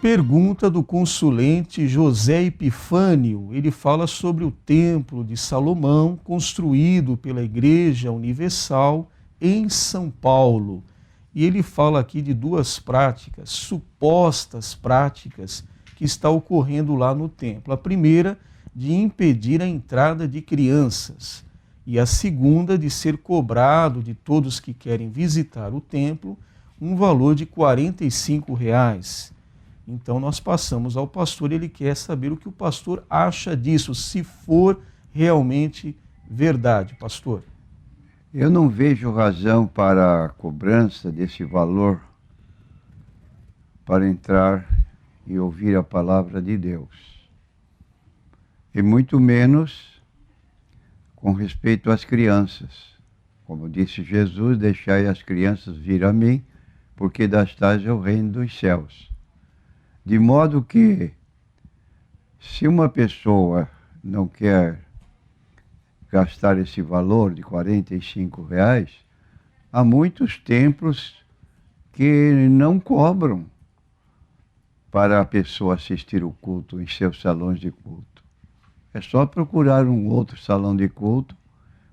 Pergunta do consulente José Epifânio. Ele fala sobre o Templo de Salomão, construído pela Igreja Universal em São Paulo. E ele fala aqui de duas práticas, supostas práticas, que está ocorrendo lá no templo. A primeira, de impedir a entrada de crianças. E a segunda, de ser cobrado de todos que querem visitar o templo um valor de R$ 45. Então nós passamos ao pastor, ele quer saber o que o pastor acha disso, se for realmente verdade, pastor. Eu não vejo razão para a cobrança desse valor para entrar e ouvir a palavra de Deus. E muito menos com respeito às crianças. Como disse Jesus, deixai as crianças vir a mim, porque das tais é o reino dos céus. De modo que, se uma pessoa não quer gastar esse valor de R$ 45, há muitos templos que não cobram para a pessoa assistir o culto em seus salões de culto. É só procurar um outro salão de culto,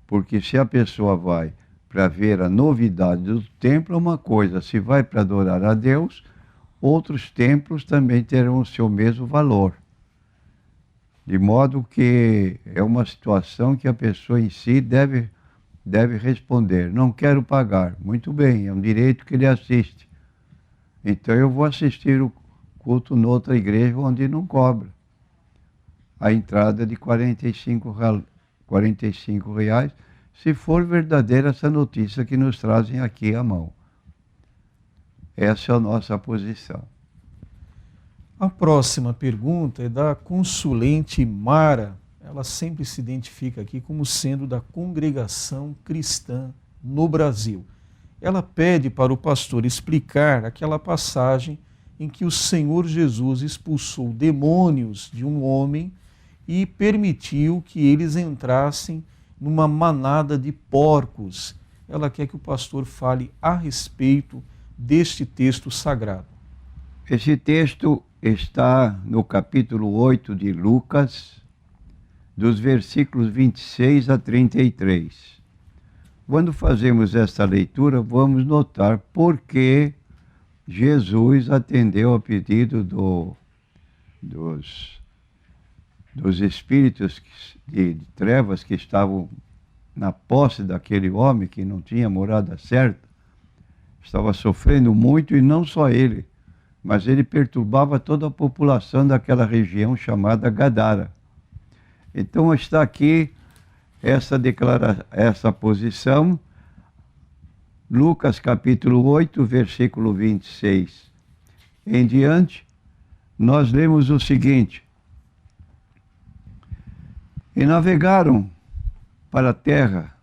porque se a pessoa vai para ver a novidade do templo, é uma coisa. Se vai para adorar a Deus, outros templos também terão o seu mesmo valor. De modo que é uma situação que a pessoa em si deve responder. Não quero pagar. Muito bem, é um direito que ele assiste. Então eu vou assistir o culto noutra igreja onde não cobra a entrada de R$ 45, se for verdadeira essa notícia que nos trazem aqui à mão. Essa é a nossa posição. A próxima pergunta é da consulente Mara. Ela sempre se identifica aqui como sendo da Congregação Cristã no Brasil. Ela pede para o pastor explicar aquela passagem em que o Senhor Jesus expulsou demônios de um homem e permitiu que eles entrassem numa manada de porcos. Ela quer que o pastor fale a respeito deste texto sagrado. Esse texto está no capítulo 8 de Lucas, dos versículos 26 a 33. Quando fazemos esta leitura, vamos notar por que Jesus atendeu ao pedido dos espíritos de trevas que estavam na posse daquele homem que não tinha morada certa. Estava sofrendo muito, e não só ele, mas ele perturbava toda a população daquela região chamada Gadara. Então está aqui essa posição, Lucas capítulo 8, versículo 26 em diante, nós lemos o seguinte: e navegaram para a terra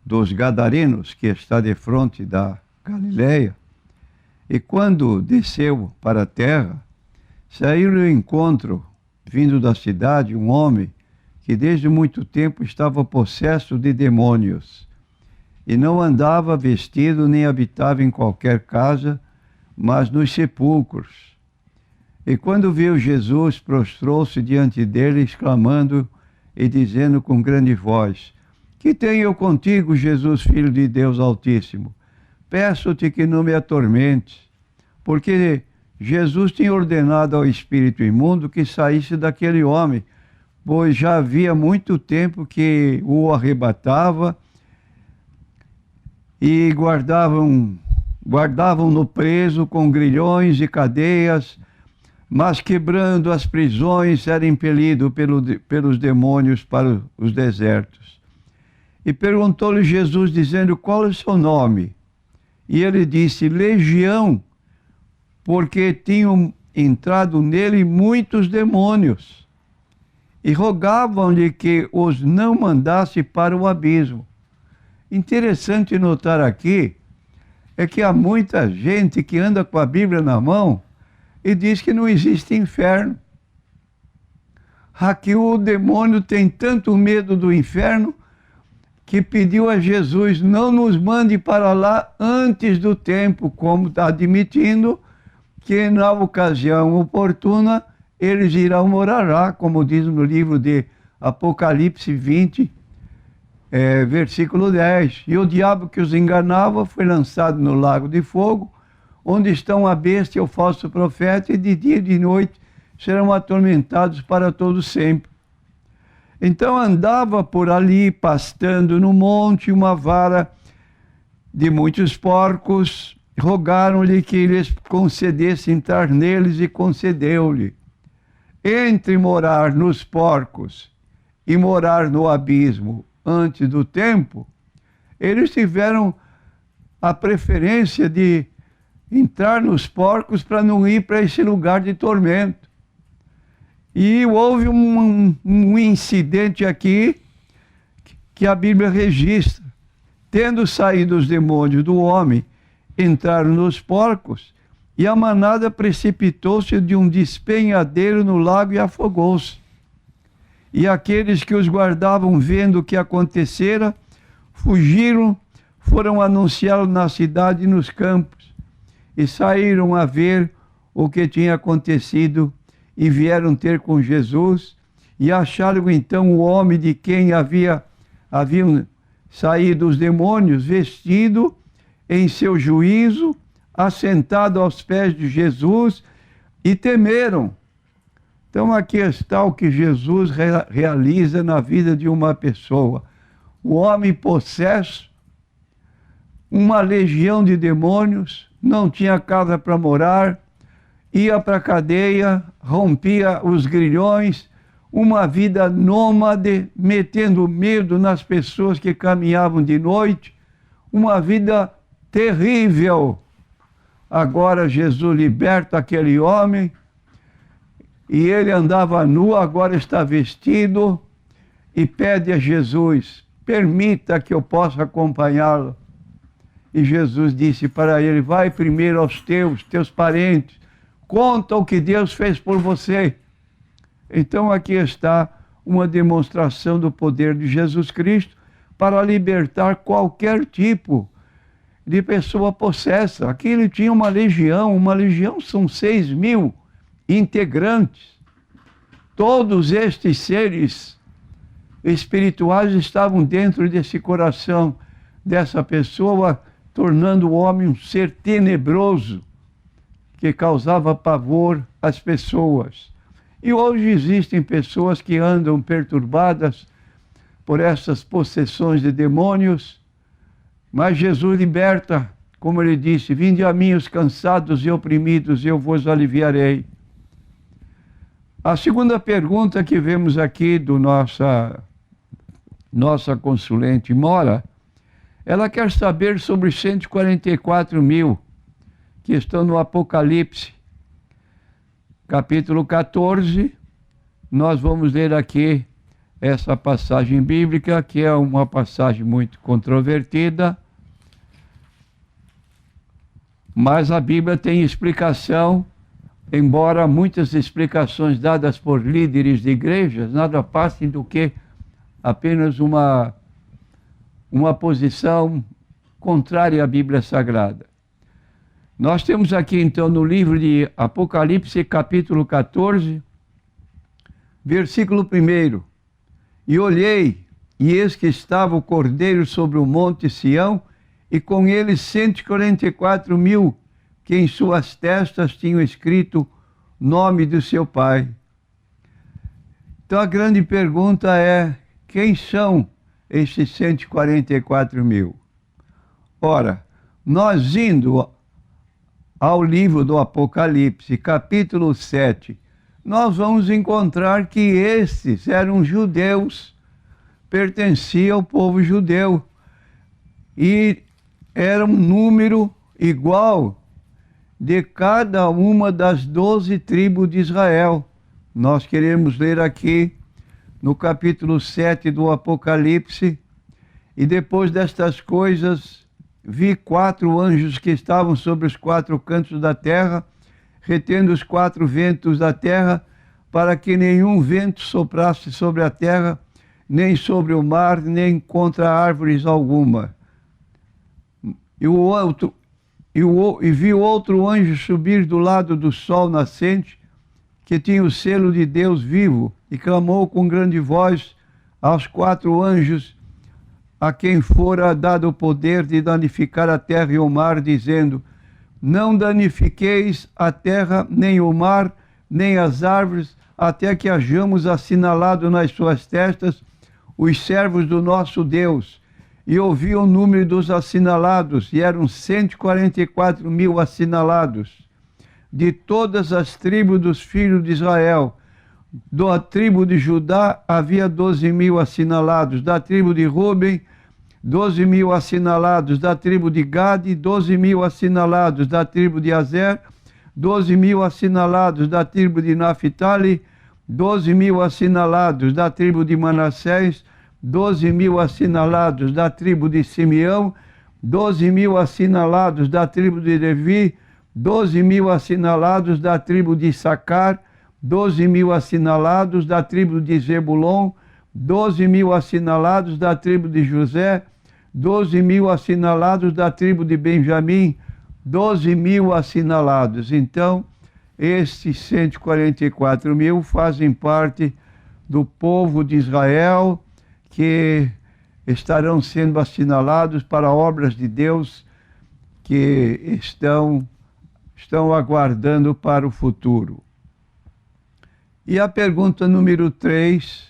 dos Gadarenos, que está defronte da Galileia, e quando desceu para a terra, saiu ao encontro, vindo da cidade, um homem que desde muito tempo estava possesso de demônios, e não andava vestido nem habitava em qualquer casa, mas nos sepulcros. E quando viu Jesus, prostrou-se diante dele, exclamando e dizendo com grande voz: que tenho eu contigo, Jesus, Filho de Deus Altíssimo? Peço-te que não me atormentes. Porque Jesus tinha ordenado ao espírito imundo que saísse daquele homem, pois já havia muito tempo que o arrebatava, e guardavam-no preso com grilhões e cadeias, mas quebrando as prisões era impelido pelos demônios para os desertos. E perguntou-lhe Jesus, dizendo: qual é o seu nome? E ele disse: Legião, porque tinham entrado nele muitos demônios, e rogavam-lhe que os não mandasse para o abismo. Interessante notar aqui é que há muita gente que anda com a Bíblia na mão e diz que não existe inferno. Aqui o demônio tem tanto medo do inferno que pediu a Jesus: não nos mande para lá antes do tempo, como está admitindo que na ocasião oportuna eles irão morar lá, como diz no livro de Apocalipse 20, versículo 10. E o diabo que os enganava foi lançado no lago de fogo, onde estão a besta e o falso profeta, e de dia e de noite serão atormentados para todo sempre. Então andava por ali, pastando no monte, uma vara de muitos porcos. Rogaram-lhe que lhes concedesse entrar neles, e concedeu-lhe. Entre morar nos porcos e morar no abismo antes do tempo, eles tiveram a preferência de entrar nos porcos para não ir para esse lugar de tormento. E houve um incidente aqui que a Bíblia registra. Tendo saído os demônios do homem, entraram nos porcos, e a manada precipitou-se de um despenhadeiro no lago e afogou-se. E aqueles que os guardavam, vendo o que acontecera, fugiram, foram anunciá-lo na cidade e nos campos, e saíram a ver o que tinha acontecido, e vieram ter com Jesus, e acharam então o homem de quem haviam saído os demônios, vestido em seu juízo, assentado aos pés de Jesus, e temeram. Então aqui está o que Jesus realiza na vida de uma pessoa. O homem possesso, uma legião de demônios, não tinha casa para morar, ia para a cadeia, rompia os grilhões, uma vida nômade, metendo medo nas pessoas que caminhavam de noite, uma vida terrível. Agora Jesus liberta aquele homem, e ele andava nu, agora está vestido, e pede a Jesus: permita que eu possa acompanhá-lo. E Jesus disse para ele: vai primeiro aos teus parentes, conta o que Deus fez por você. Então aqui está uma demonstração do poder de Jesus Cristo para libertar qualquer tipo de pessoa possessa. Aqui ele tinha uma legião são 6.000 integrantes. Todos estes seres espirituais estavam dentro desse coração dessa pessoa, tornando o homem um ser tenebroso que causava pavor às pessoas. E hoje existem pessoas que andam perturbadas por essas possessões de demônios, mas Jesus liberta, como ele disse: vinde a mim os cansados e oprimidos, e eu vos aliviarei. A segunda pergunta que vemos aqui do nossa consulente Mora, ela quer saber sobre os 144.000 que estão no Apocalipse, capítulo 14. Nós vamos ler aqui essa passagem bíblica, que é uma passagem muito controvertida, mas a Bíblia tem explicação, embora muitas explicações dadas por líderes de igrejas nada passem do que apenas uma posição contrária à Bíblia Sagrada. Nós temos aqui então no livro de Apocalipse, capítulo 14, versículo 1. E olhei, e eis que estava o Cordeiro sobre o monte Sião, e com ele 144.000, que em suas testas tinham escrito nome do seu Pai. Então a grande pergunta é: quem são esses 144.000? Ora, nós indo ao livro do Apocalipse, capítulo 7, nós vamos encontrar que esses eram judeus, pertenciam ao povo judeu, e era um número igual de cada uma das 12 tribos de Israel. Nós queremos ler aqui no capítulo 7 do Apocalipse: e depois destas coisas vi 4 anjos que estavam sobre os 4 cantos da terra, retendo os 4 ventos da terra, para que nenhum vento soprasse sobre a terra, nem sobre o mar, nem contra árvores alguma. E o outro e viu outro anjo subir do lado do sol nascente, que tinha o selo de Deus vivo, e clamou com grande voz aos 4 anjos, a quem fora dado o poder de danificar a terra e o mar, dizendo: não danifiqueis a terra, nem o mar, nem as árvores, até que hajamos assinalado nas suas testas os servos do nosso Deus. E ouvi o número dos assinalados, e eram 144.000 assinalados, de todas as tribos dos filhos de Israel. Da tribo de Judá havia 12.000 assinalados, da tribo de Ruben, 12.000 assinalados, da tribo de Gade, 12.000 assinalados, da tribo de Azer, 12.000 assinalados, da tribo de Naphtali, 12.000 assinalados, da tribo de Manassés, 12.000 assinalados, da tribo de Simeão, 12.000 assinalados, da tribo de Levi, 12.000 assinalados, da tribo de Issacar, 12.000 assinalados, da tribo de Zebulon, 12.000 assinalados, da tribo de José, 12.000 assinalados, da tribo de Benjamim, 12.000 assinalados. Então, estes 144.000 fazem parte do povo de Israel, que estarão sendo assinalados para obras de Deus que estão aguardando para o futuro. E a pergunta número 3,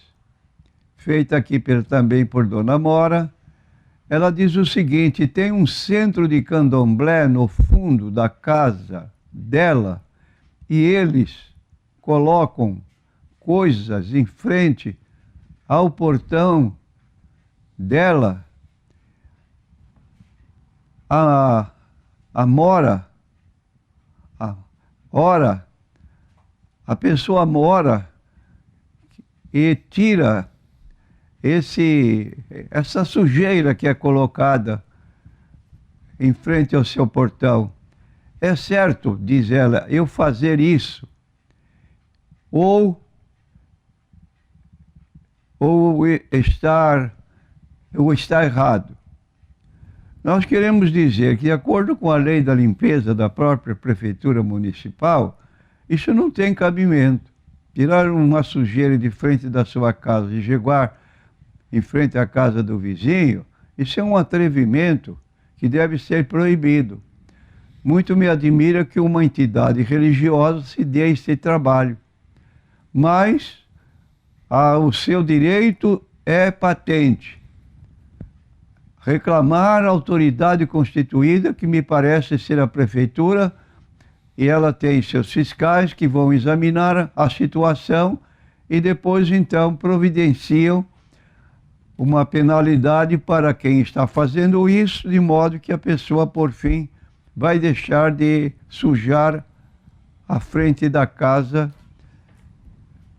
feita aqui também por Dona Mora, ela diz o seguinte: tem um centro de candomblé no fundo da casa dela e eles colocam coisas em frente ao portão dela. A Mora, a pessoa mora e tira essa sujeira que é colocada em frente ao seu portão. É certo, diz ela, eu fazer isso? Ou estar errado? Nós queremos dizer que, de acordo com a lei da limpeza da própria Prefeitura Municipal, isso não tem cabimento. Tirar uma sujeira de frente da sua casa e jogar em frente à casa do vizinho, isso é um atrevimento que deve ser proibido. Muito me admira que uma entidade religiosa se dê esse trabalho. Mas o seu direito é patente. Reclamar a autoridade constituída, que me parece ser a prefeitura, e ela tem seus fiscais que vão examinar a situação e depois, então, providenciam uma penalidade para quem está fazendo isso, de modo que a pessoa, por fim, vai deixar de sujar a frente da casa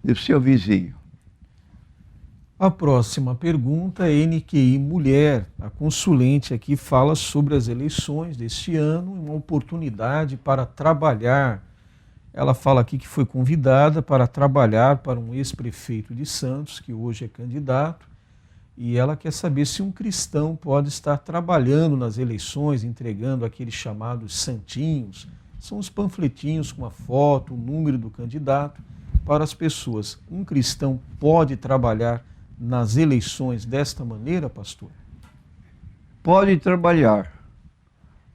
do seu vizinho. A próxima pergunta é NQI Mulher. A consulente aqui fala sobre as eleições deste ano, uma oportunidade para trabalhar. Ela fala aqui que foi convidada para trabalhar para um ex-prefeito de Santos, que hoje é candidato, e ela quer saber se um cristão pode estar trabalhando nas eleições, entregando aqueles chamados santinhos. São os panfletinhos com a foto, o número do candidato, para as pessoas. Um cristão pode trabalhar nas eleições desta maneira, pastor? Pode trabalhar.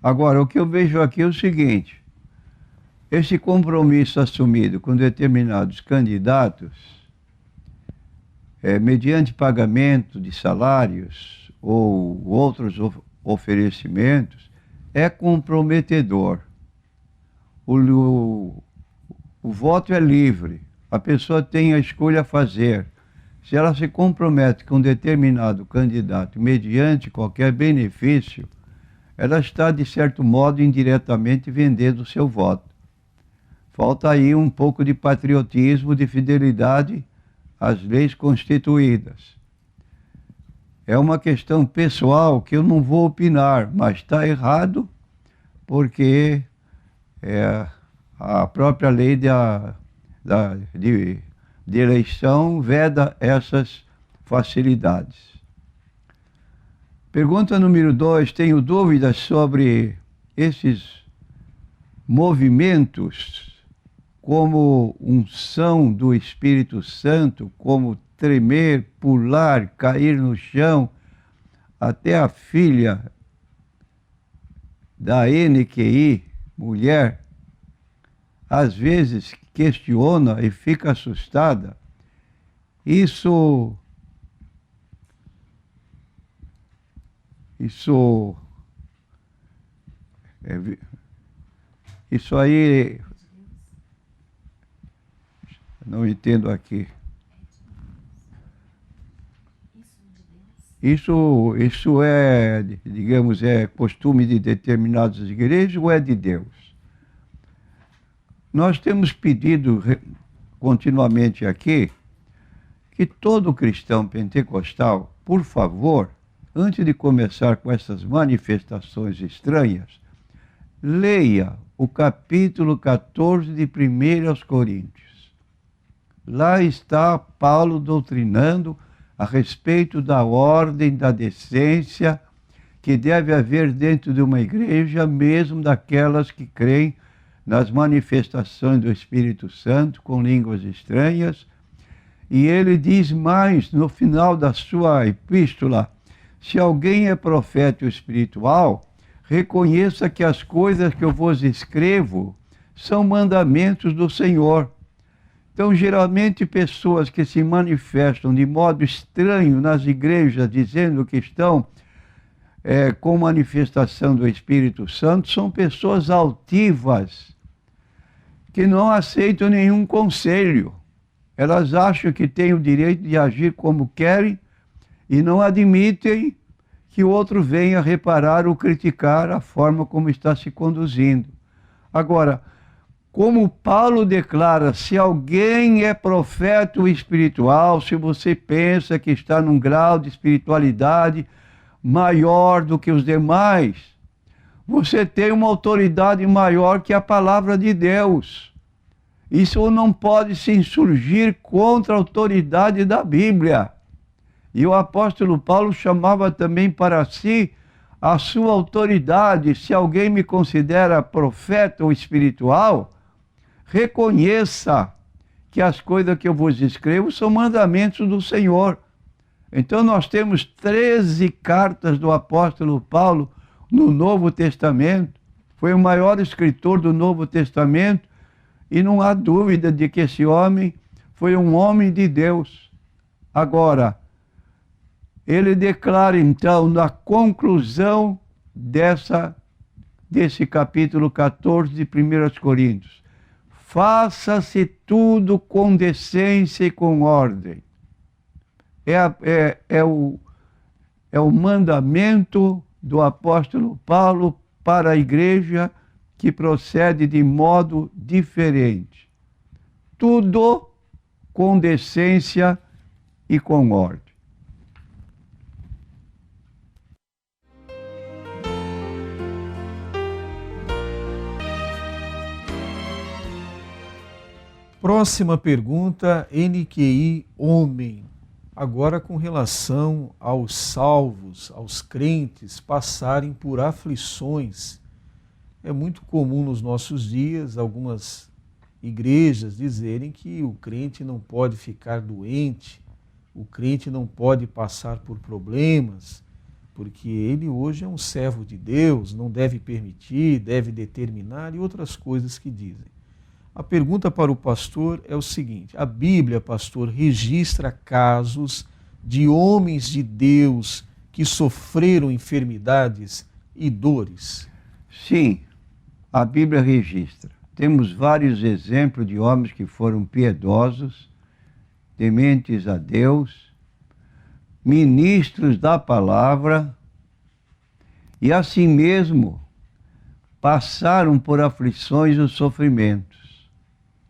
Agora, o que eu vejo aqui é o seguinte: esse compromisso assumido com determinados candidatos, mediante pagamento de salários ou outros oferecimentos, é comprometedor. O voto é livre, a pessoa tem a escolha a fazer. Se ela se compromete com um determinado candidato mediante qualquer benefício, ela está, de certo modo, indiretamente vendendo o seu voto. Falta aí um pouco de patriotismo, de fidelidade às leis constituídas. É uma questão pessoal que eu não vou opinar, mas está errado porque a própria lei de eleição veda essas facilidades. Pergunta número 2, tenho dúvidas sobre esses movimentos como unção do Espírito Santo, como tremer, pular, cair no chão. Até a filha da NQI, mulher, às vezes questiona e fica assustada. Isso aí, não entendo aqui. Isso é, digamos, é costume de determinadas igrejas ou é de Deus? Nós temos pedido continuamente aqui que todo cristão pentecostal, por favor, antes de começar com essas manifestações estranhas, leia o capítulo 14 de 1 aos Coríntios. Lá está Paulo doutrinando a respeito da ordem, da decência que deve haver dentro de uma igreja, mesmo daquelas que creem nas manifestações do Espírito Santo com línguas estranhas. E ele diz mais no final da sua epístola: se alguém é profeta espiritual, reconheça que as coisas que eu vos escrevo são mandamentos do Senhor. Então, geralmente, pessoas que se manifestam de modo estranho nas igrejas, dizendo que estão com manifestação do Espírito Santo, são pessoas altivas, que não aceitam nenhum conselho. Elas acham que têm o direito de agir como querem e não admitem que o outro venha reparar ou criticar a forma como está se conduzindo. Agora, como Paulo declara, se alguém é profeta ou espiritual, se você pensa que está num grau de espiritualidade maior do que os demais, você tem uma autoridade maior que a palavra de Deus. Isso não pode se insurgir contra a autoridade da Bíblia. E o apóstolo Paulo chamava também para si a sua autoridade. Se alguém me considera profeta ou espiritual, reconheça que as coisas que eu vos escrevo são mandamentos do Senhor. Então nós temos 13 cartas do apóstolo Paulo no Novo Testamento. Foi o maior escritor do Novo Testamento e não há dúvida de que esse homem foi um homem de Deus. Agora, ele declara então na conclusão desse capítulo 14 de 1 Coríntios: faça-se tudo com decência e com ordem. É o mandamento do apóstolo Paulo para a igreja, que procede de modo diferente. Tudo com decência e com ordem. Próxima pergunta, NQI Homem. Agora com relação aos salvos, aos crentes passarem por aflições. É muito comum nos nossos dias algumas igrejas dizerem que o crente não pode ficar doente, o crente não pode passar por problemas, porque ele hoje é um servo de Deus, não deve permitir, deve determinar e outras coisas que dizem. A pergunta para o pastor é o seguinte: a Bíblia, pastor, registra casos de homens de Deus que sofreram enfermidades e dores? Sim, a Bíblia registra. Temos vários exemplos de homens que foram piedosos, tementes a Deus, ministros da palavra, e assim mesmo passaram por aflições e sofrimentos.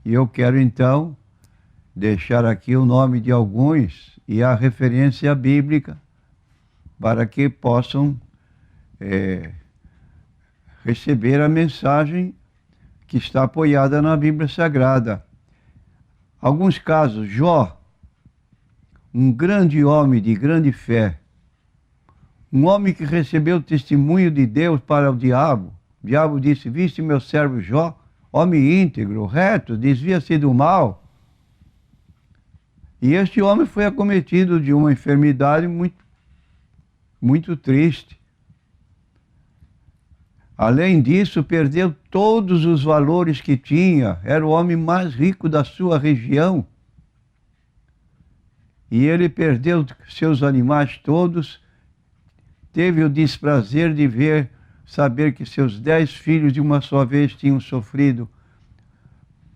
E eu quero então deixar aqui o nome de alguns e a referência bíblica para que possam receber a mensagem que está apoiada na Bíblia Sagrada. Alguns casos: Jó, um grande homem de grande fé, um homem que recebeu o testemunho de Deus para o diabo, O diabo disse: viste meu servo Jó, homem íntegro, reto, desvia-se do mal. E este homem foi acometido de uma enfermidade muito triste. Além disso, perdeu todos os valores que tinha. Era o homem mais rico da sua região. E ele perdeu seus animais todos. Teve o desprazer de saber que seus 10 filhos de uma só vez tinham sofrido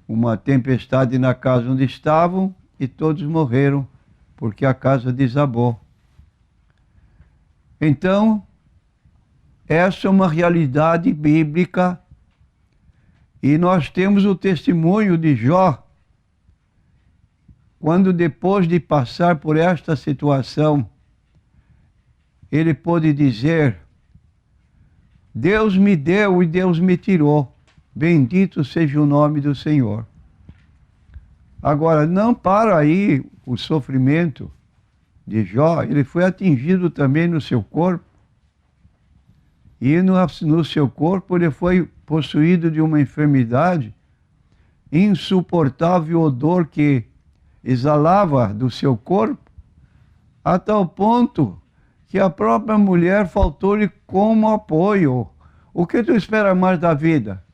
uma tempestade na casa onde estavam e todos morreram porque a casa desabou. Então, essa é uma realidade bíblica e nós temos o testemunho de Jó, quando depois de passar por esta situação, ele pôde dizer: Deus me deu e Deus me tirou, bendito seja o nome do Senhor. Agora, não para aí o sofrimento de Jó, ele foi atingido também no seu corpo. E no seu corpo ele foi possuído de uma enfermidade, insuportável odor que exalava do seu corpo, a tal ponto que a própria mulher faltou-lhe como apoio. O que tu espera mais da vida?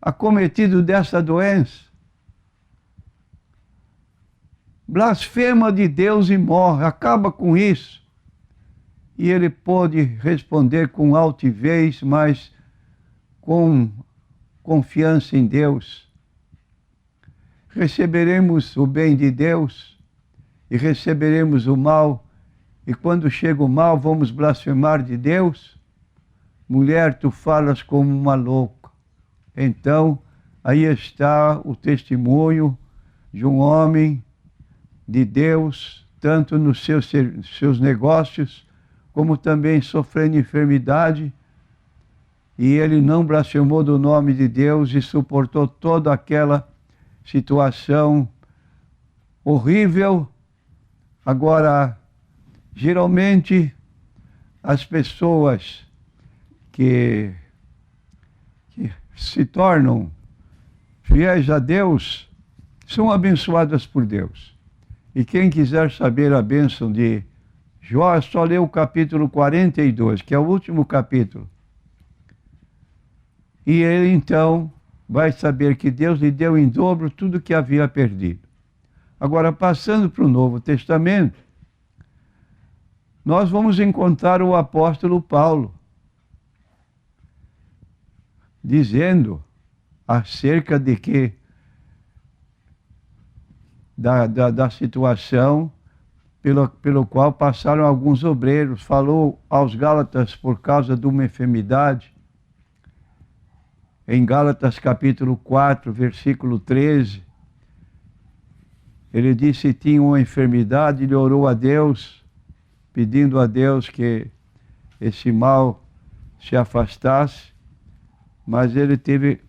Acometido dessa doença? Blasfema de Deus e morre, acaba com isso. E ele pôde responder com altivez, mas com confiança em Deus. Receberemos o bem de Deus e receberemos o mal. E quando chega o mal, vamos blasfemar de Deus? Mulher, tu falas como uma louca. Então, aí está o testemunho de um homem de Deus, tanto nos seus negócios, como também sofrendo enfermidade, e ele não blasfemou do nome de Deus e suportou toda aquela situação horrível. Agora, geralmente, as pessoas que se tornam fiéis a Deus são abençoadas por Deus. E quem quiser saber a bênção de Jó, é só ler o capítulo 42, que é o último capítulo. E ele, então, vai saber que Deus lhe deu em dobro tudo que havia perdido. Agora, passando para o Novo Testamento, nós vamos encontrar o apóstolo Paulo dizendo acerca de que da situação pelo qual passaram alguns obreiros. Falou aos Gálatas por causa de uma enfermidade. Em Gálatas capítulo 4, versículo 13, ele disse que tinha uma enfermidade, ele orou a Deus, pedindo a Deus que esse mal se afastasse, mas ele teve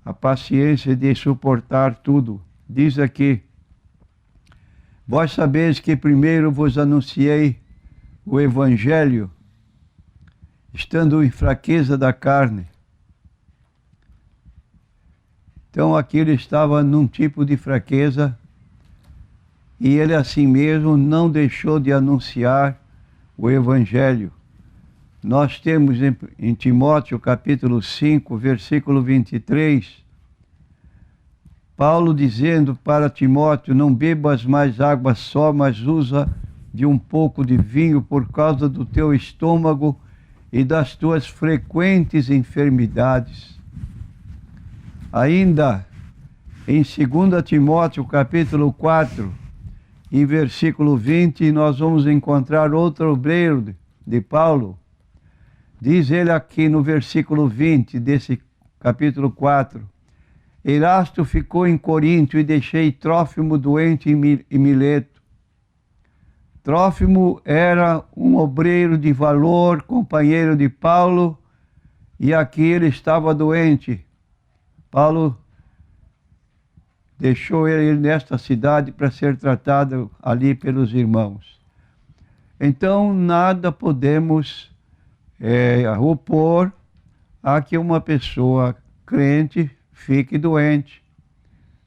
a paciência de suportar tudo. Diz aqui: vós sabeis que primeiro vos anunciei o Evangelho, estando em fraqueza da carne. Então aqui ele estava num tipo de fraqueza, e ele assim mesmo não deixou de anunciar o Evangelho. Nós temos em Timóteo capítulo 5, versículo 23, Paulo dizendo para Timóteo: não bebas mais água só, mas usa de um pouco de vinho por causa do teu estômago e das tuas frequentes enfermidades. Ainda em 2 Timóteo capítulo 4, em versículo 20, nós vamos encontrar outro obreiro de Paulo. Diz ele aqui no versículo 20 desse capítulo 4: Erasto ficou em Corinto e deixei Trófimo doente em Mileto. Trófimo era um obreiro de valor, companheiro de Paulo, e aqui ele estava doente. Paulo deixou ele nesta cidade para ser tratado ali pelos irmãos. Então, nada podemos opor a que uma pessoa crente fique doente,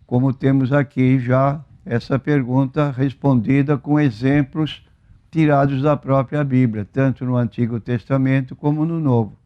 como temos aqui já essa pergunta respondida com exemplos tirados da própria Bíblia, tanto no Antigo Testamento como no Novo.